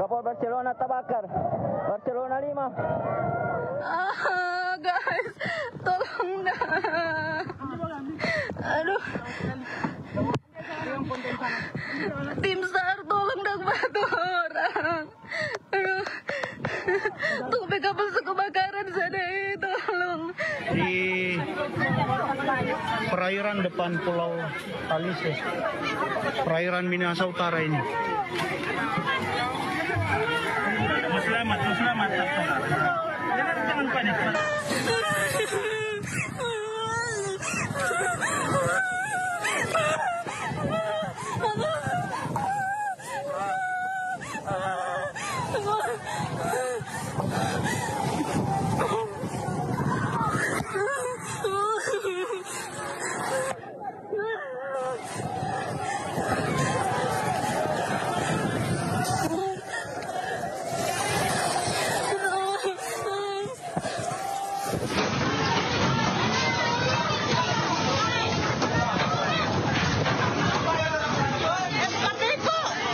Kapal Barcelona terbakar. Barcelona 5. Guys, tolong dah. Aduh. Tim SAR tolong dah bantu orang. Aduh. Sampai kapal kebakaran sana, tolong. Di perairan depan Pulau Talise, perairan Minahasa Utara ini. Selamat. Jangan panik.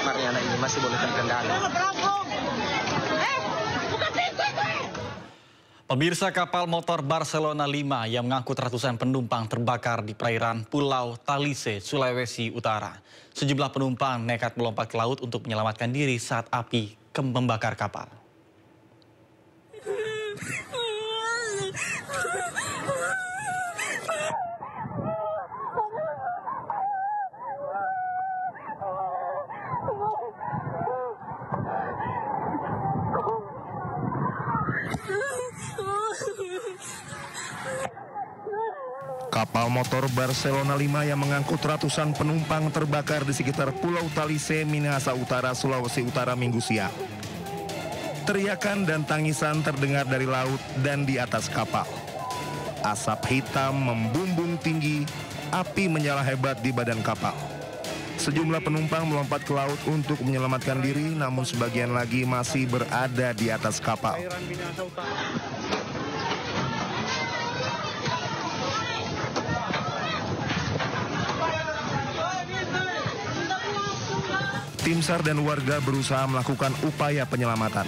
Mariana ini masih boleh terkendali. Pemirsa, kapal motor Barcelona 5 yang mengangkut ratusan penumpang terbakar di perairan Pulau Talise, Sulawesi Utara. Sejumlah penumpang nekat melompat ke laut untuk menyelamatkan diri saat api membakar kapal. Kapal motor Barcelona 5 yang mengangkut ratusan penumpang terbakar di sekitar Pulau Talise, Minahasa Utara, Sulawesi Utara Minggu siang. Teriakan dan tangisan terdengar dari laut dan di atas kapal. Asap hitam membumbung tinggi, api menyala hebat di badan kapal. Sejumlah penumpang melompat ke laut untuk menyelamatkan diri, namun sebagian lagi masih berada di atas kapal. Tim SAR dan warga berusaha melakukan upaya penyelamatan.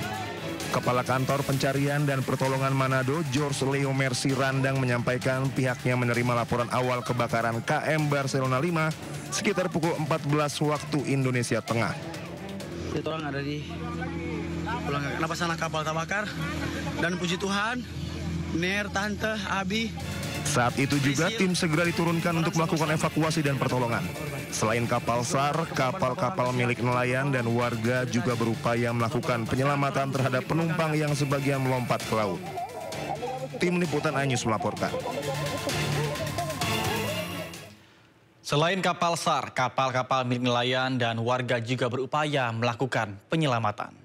Kepala Kantor Pencarian dan Pertolongan Manado, George Leo Mercy Randang, menyampaikan pihaknya menerima laporan awal kebakaran KM Barcelona 5 sekitar pukul 14 waktu Indonesia Tengah. Itu orang ada di pulang kenapa sana kapal terbakar, dan puji Tuhan, Ner, Tante, Abi. Saat itu juga tim segera diturunkan untuk melakukan evakuasi dan pertolongan. Selain kapal SAR, kapal-kapal milik nelayan dan warga juga berupaya melakukan penyelamatan terhadap penumpang yang sebagian melompat ke laut. Tim Liputan iNews melaporkan. Selain kapal SAR, kapal-kapal milik nelayan dan warga juga berupaya melakukan penyelamatan.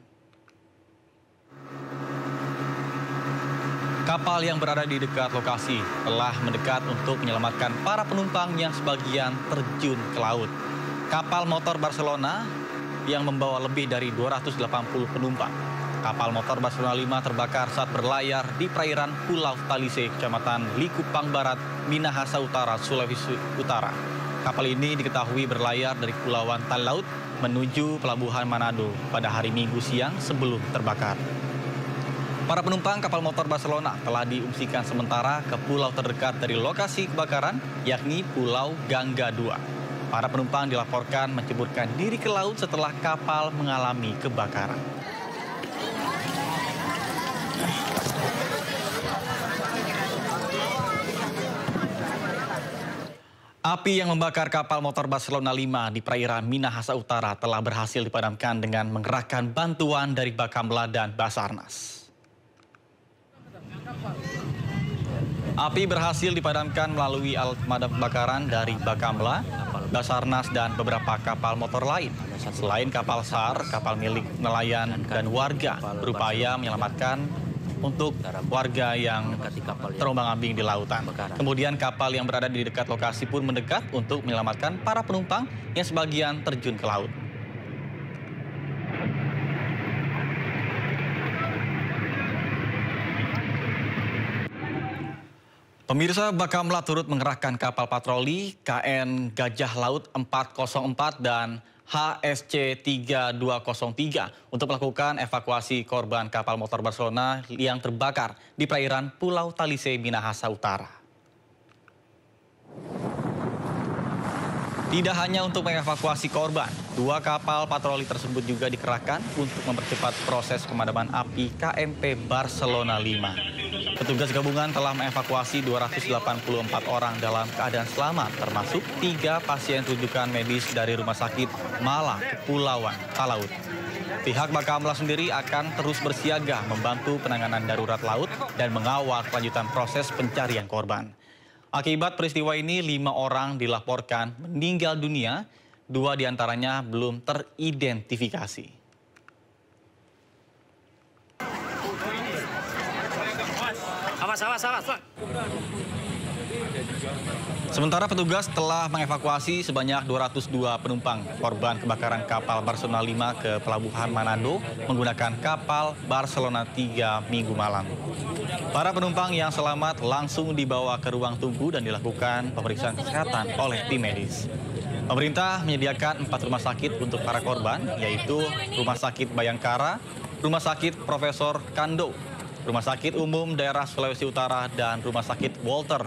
Kapal yang berada di dekat lokasi telah mendekat untuk menyelamatkan para penumpang yang sebagian terjun ke laut. Kapal motor Barcelona yang membawa lebih dari 280 penumpang. Kapal motor Barcelona 5 terbakar saat berlayar di perairan Pulau Talise, Kecamatan Likupang Barat, Minahasa Utara, Sulawesi Utara. Kapal ini diketahui berlayar dari Kepulauan Talaut menuju Pelabuhan Manado pada hari Minggu siang sebelum terbakar. Para penumpang kapal motor Barcelona telah diungsikan sementara ke pulau terdekat dari lokasi kebakaran, yakni Pulau Gangga 2. Para penumpang dilaporkan menceburkan diri ke laut setelah kapal mengalami kebakaran. Api yang membakar kapal motor Barcelona 5 di perairan Minahasa Utara telah berhasil dipadamkan dengan mengerahkan bantuan dari Bakamla dan Basarnas. Api berhasil dipadamkan melalui alat pemadam kebakaran dari Bakamla, Basarnas, dan beberapa kapal motor lain. Selain kapal SAR, kapal milik nelayan dan warga berupaya menyelamatkan untuk warga yang terombang-ambing di lautan. Kemudian kapal yang berada di dekat lokasi pun mendekat untuk menyelamatkan para penumpang yang sebagian terjun ke laut. Pemirsa, Bakamla turut mengerahkan kapal patroli KN Gajah Laut 404 dan HSC 3203 untuk melakukan evakuasi korban kapal motor Barcelona yang terbakar di perairan Pulau Talise, Minahasa Utara. Tidak hanya untuk mengevakuasi korban, 2 kapal patroli tersebut juga dikerahkan untuk mempercepat proses pemadaman api KMP Barcelona 5. Petugas gabungan telah mengevakuasi 284 orang dalam keadaan selamat, termasuk 3 pasien rujukan medis dari Rumah Sakit Malang, Kepulauan Talaut. Pihak Bakamla sendiri akan terus bersiaga membantu penanganan darurat laut dan mengawal kelanjutan proses pencarian korban. Akibat peristiwa ini, 5 orang dilaporkan meninggal dunia, 2 diantaranya belum teridentifikasi. Sementara petugas telah mengevakuasi sebanyak 202 penumpang korban kebakaran kapal Barcelona 5 ke Pelabuhan Manado menggunakan kapal Barcelona 3 Minggu malam. Para penumpang yang selamat langsung dibawa ke ruang tunggu dan dilakukan pemeriksaan kesehatan oleh tim medis. Pemerintah menyediakan 4 rumah sakit untuk para korban, yaitu Rumah Sakit Bayangkara, Rumah Sakit Profesor Kando, Rumah Sakit Umum Daerah Sulawesi Utara, dan Rumah Sakit Walter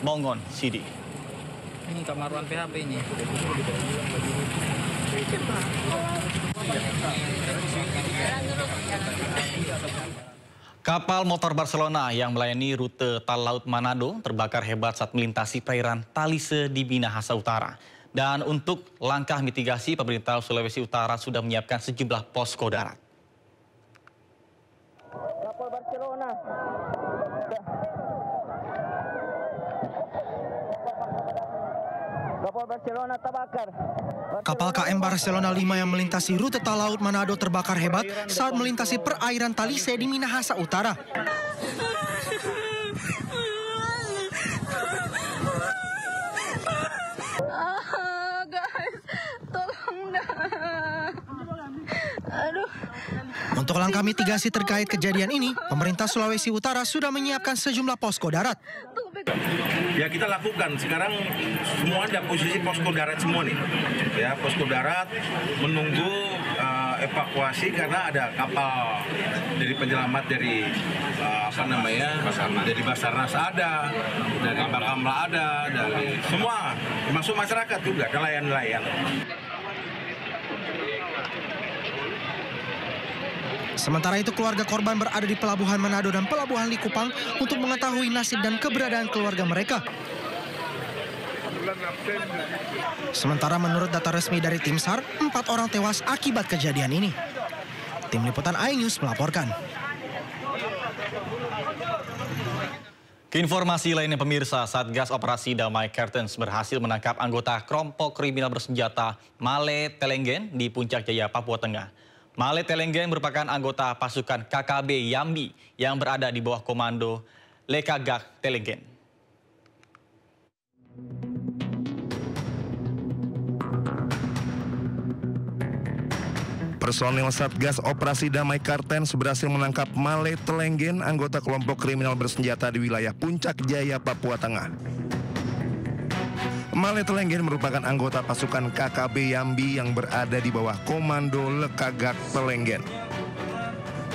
Mongon Sidi. Ini kamar ruang PHP ini. Kapal motor Barcelona yang melayani rute Talaut Manado terbakar hebat saat melintasi perairan Talise di Minahasa Utara. Dan untuk langkah mitigasi, pemerintah Sulawesi Utara sudah menyiapkan sejumlah posko darat. Kapal Barcelona. Kapal Barcelona terbakar. Kapal KM Barcelona 5 yang melintasi rute Talaut Manado terbakar hebat saat melintasi perairan Talise di Minahasa Utara. Guys, tolong dah. Aduh. Untuk langkah mitigasi terkait kejadian ini, pemerintah Sulawesi Utara sudah menyiapkan sejumlah posko darat. Ya, kita lakukan sekarang semua ada posisi posko darat semua nih. Ya, posko darat menunggu evakuasi karena ada kapal dari penyelamat dari dari Basarnas ada, dari Bakamla ada, dari semua termasuk masyarakat juga, nelayan-nelayan. Sementara itu, keluarga korban berada di Pelabuhan Manado dan Pelabuhan Likupang untuk mengetahui nasib dan keberadaan keluarga mereka. Sementara menurut data resmi dari Tim SAR, 4 orang tewas akibat kejadian ini. Tim Liputan iNews melaporkan. Keinformasi lainnya pemirsa, Satgas Operasi Damai Kartens berhasil menangkap anggota kelompok kriminal bersenjata Male Telenggen di Puncak Jaya, Papua Tengah. Male Telenggen merupakan anggota pasukan KKB Yambi yang berada di bawah komando Lekagak Telenggen. Personil Satgas Operasi Damai Kartens berhasil menangkap Male Telenggen, anggota kelompok kriminal bersenjata di wilayah Puncak Jaya, Papua Tengah. Male Telenggen merupakan anggota pasukan KKB Yambi yang berada di bawah komando Lekagak Telenggen.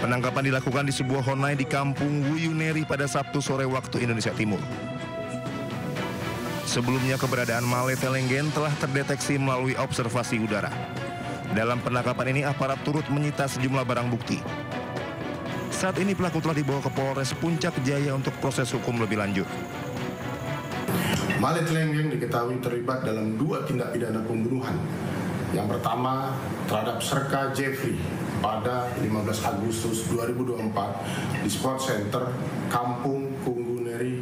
Penangkapan dilakukan di sebuah honai di Kampung Wuyuneri pada Sabtu sore waktu Indonesia Timur. Sebelumnya keberadaan Male Telenggen telah terdeteksi melalui observasi udara. Dalam penangkapan ini aparat turut menyita sejumlah barang bukti. Saat ini pelaku telah dibawa ke Polres Puncak Jaya untuk proses hukum lebih lanjut. Male Telenggen diketahui terlibat dalam 2 tindak pidana pembunuhan. Yang pertama terhadap Serka Jeffrey pada 15 Agustus 2024 di Sport Center Kampung Kungguneri,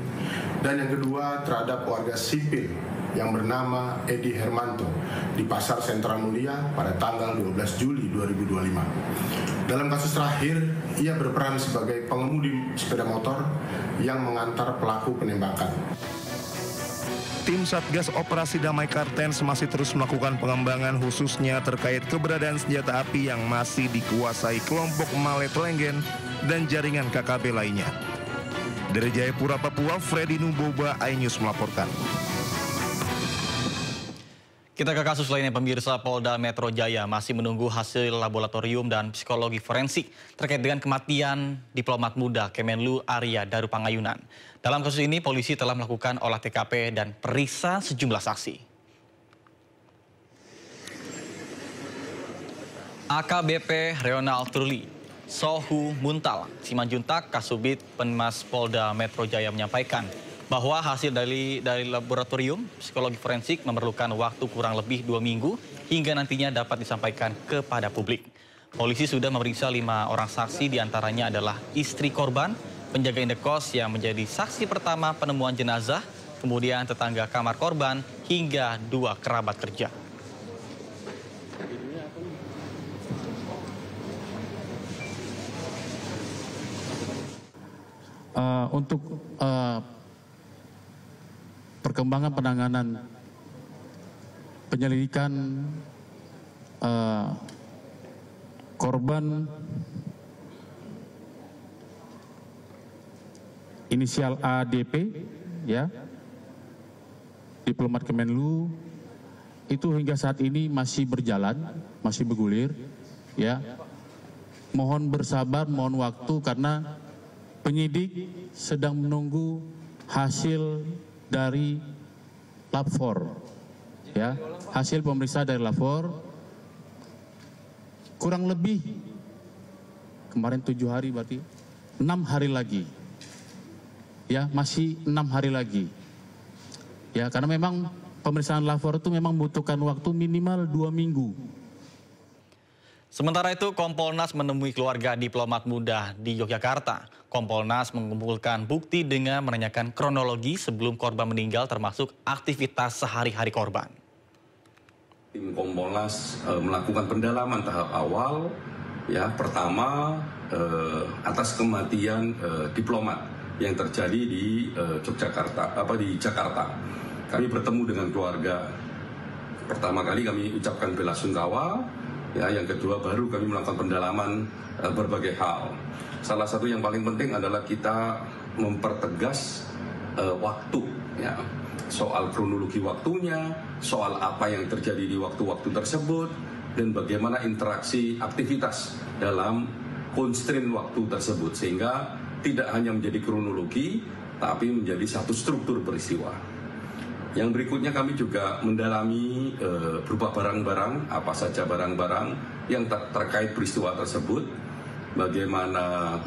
dan yang kedua terhadap warga sipil yang bernama Edi Hermanto di Pasar Sentra Mulia pada tanggal 12 Juli 2025. Dalam kasus terakhir, ia berperan sebagai pengemudi sepeda motor yang mengantar pelaku penembakan. Tim Satgas Operasi Damai Kartens masih terus melakukan pengembangan khususnya terkait keberadaan senjata api yang masih dikuasai kelompok Male Telenggen dan jaringan KKB lainnya. Dari Jayapura, Papua, Freddy Nuboba, iNews melaporkan. Kita ke kasus lainnya, pemirsa. Polda Metro Jaya masih menunggu hasil laboratorium dan psikologi forensik terkait dengan kematian diplomat muda Kemenlu Arya Darupangayunan. Dalam kasus ini, polisi telah melakukan olah TKP dan periksa sejumlah saksi. AKBP Ronald Turli Sohu Muntal Simanjuntak, Kasubit Penmas Polda Metro Jaya menyampaikan bahwa hasil dari laboratorium psikologi forensik memerlukan waktu kurang lebih 2 minggu hingga nantinya dapat disampaikan kepada publik. Polisi sudah memeriksa 5 orang saksi, diantaranya adalah istri korban, penjaga indekos yang menjadi saksi pertama penemuan jenazah, kemudian tetangga kamar korban, hingga 2 kerabat kerja. Untuk perkembangan penanganan penyelidikan korban inisial ADP, ya, diplomat Kemenlu, itu hingga saat ini masih berjalan, masih bergulir, ya. Mohon bersabar, mohon waktu karena penyidik sedang menunggu hasil dari lab 4, ya, hasil pemeriksaan dari lab 4. Kurang lebih kemarin 7 hari, berarti 6 hari lagi, ya, masih 6 hari lagi, ya, karena memang pemeriksaan lab 4 itu memang membutuhkan waktu minimal 2 minggu. Sementara itu, Kompolnas menemui keluarga diplomat muda di Yogyakarta. Kompolnas mengumpulkan bukti dengan menanyakan kronologi sebelum korban meninggal, termasuk aktivitas sehari-hari korban. Tim Kompolnas melakukan pendalaman tahap awal, ya, pertama atas kematian diplomat yang terjadi di Jakarta. Kami bertemu dengan keluarga. Pertama kali kami ucapkan bela sungkawa. Ya, yang kedua baru kami melakukan pendalaman berbagai hal. Salah satu yang paling penting adalah kita mempertegas waktu, ya, soal kronologi waktunya, soal apa yang terjadi di waktu-waktu tersebut, dan bagaimana interaksi aktivitas dalam constraint waktu tersebut, sehingga tidak hanya menjadi kronologi, tapi menjadi satu struktur peristiwa. Yang berikutnya kami juga mendalami berupa barang-barang, apa saja barang-barang yang terkait peristiwa tersebut, bagaimana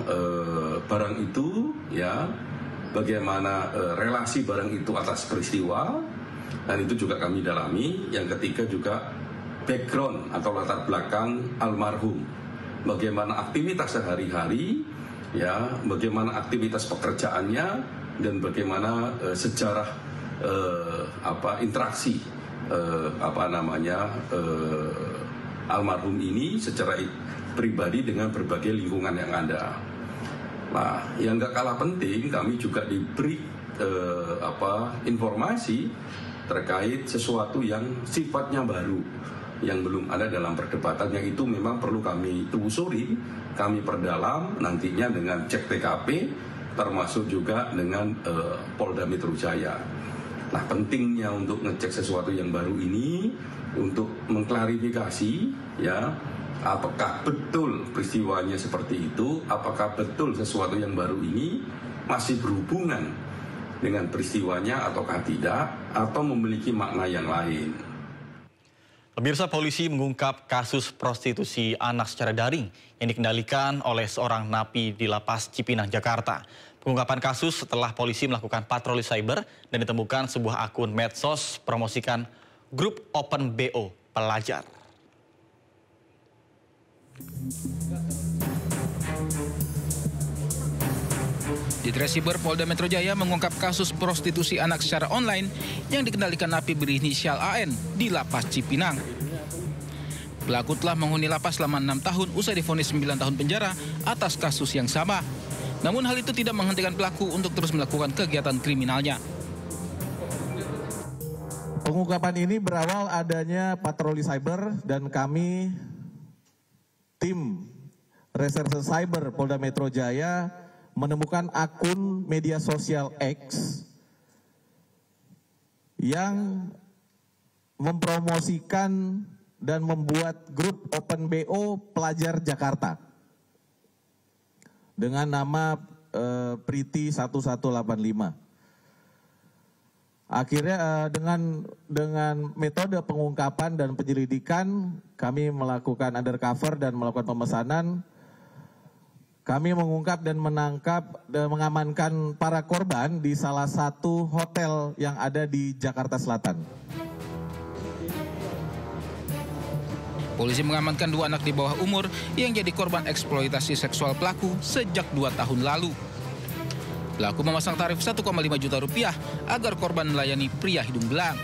barang itu, ya, bagaimana relasi barang itu atas peristiwa, dan itu juga kami dalami. Yang ketiga juga background atau latar belakang almarhum, bagaimana aktivitas sehari-hari, ya, bagaimana aktivitas pekerjaannya, dan bagaimana sejarah interaksi almarhum ini secara pribadi dengan berbagai lingkungan yang ada. Nah, yang nggak kalah penting, kami juga diberi informasi terkait sesuatu yang sifatnya baru, yang belum ada dalam perdebatan, yang itu memang perlu kami telusuri, kami perdalam nantinya dengan cek TKP, termasuk juga dengan Polda Metro Jaya. Nah, pentingnya untuk ngecek sesuatu yang baru ini untuk mengklarifikasi, ya, apakah betul peristiwanya seperti itu, apakah betul sesuatu yang baru ini masih berhubungan dengan peristiwanya ataukah tidak, atau memiliki makna yang lain. Pemirsa, polisi mengungkap kasus prostitusi anak secara daring yang dikendalikan oleh seorang napi di Lapas Cipinang, Jakarta. Pengungkapan kasus setelah polisi melakukan patroli cyber dan ditemukan sebuah akun medsos promosikan grup Open BO Pelajar. Ditresiber Polda Metro Jaya mengungkap kasus prostitusi anak secara online yang dikendalikan napi berinisial AN di Lapas Cipinang. Pelaku telah menghuni lapas selama 6 tahun usai divonis 9 tahun penjara atas kasus yang sama. Namun hal itu tidak menghentikan pelaku untuk terus melakukan kegiatan kriminalnya. Pengungkapan ini berawal adanya patroli cyber dan kami, tim Reserse Cyber Polda Metro Jaya, menemukan akun media sosial X yang mempromosikan dan membuat grup Open BO Pelajar Jakarta dengan nama Priti 1185. Akhirnya dengan metode pengungkapan dan penyelidikan, kami melakukan undercover dan melakukan pemesanan. Kami mengungkap dan menangkap dan mengamankan para korban di salah satu hotel yang ada di Jakarta Selatan. Polisi mengamankan 2 anak di bawah umur yang jadi korban eksploitasi seksual pelaku sejak 2 tahun lalu. Pelaku memasang tarif 1,5 juta rupiah agar korban melayani pria hidung belang.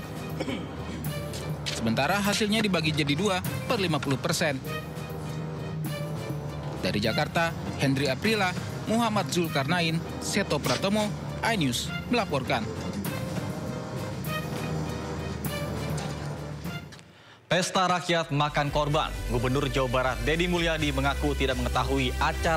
Sementara hasilnya dibagi jadi 2/50%. Dari Jakarta, Hendri Aprila, Muhammad Zulkarnain, Seto Pratomo, iNews melaporkan. Pesta rakyat makan korban. Gubernur Jawa Barat Deddy Mulyadi mengaku tidak mengetahui acara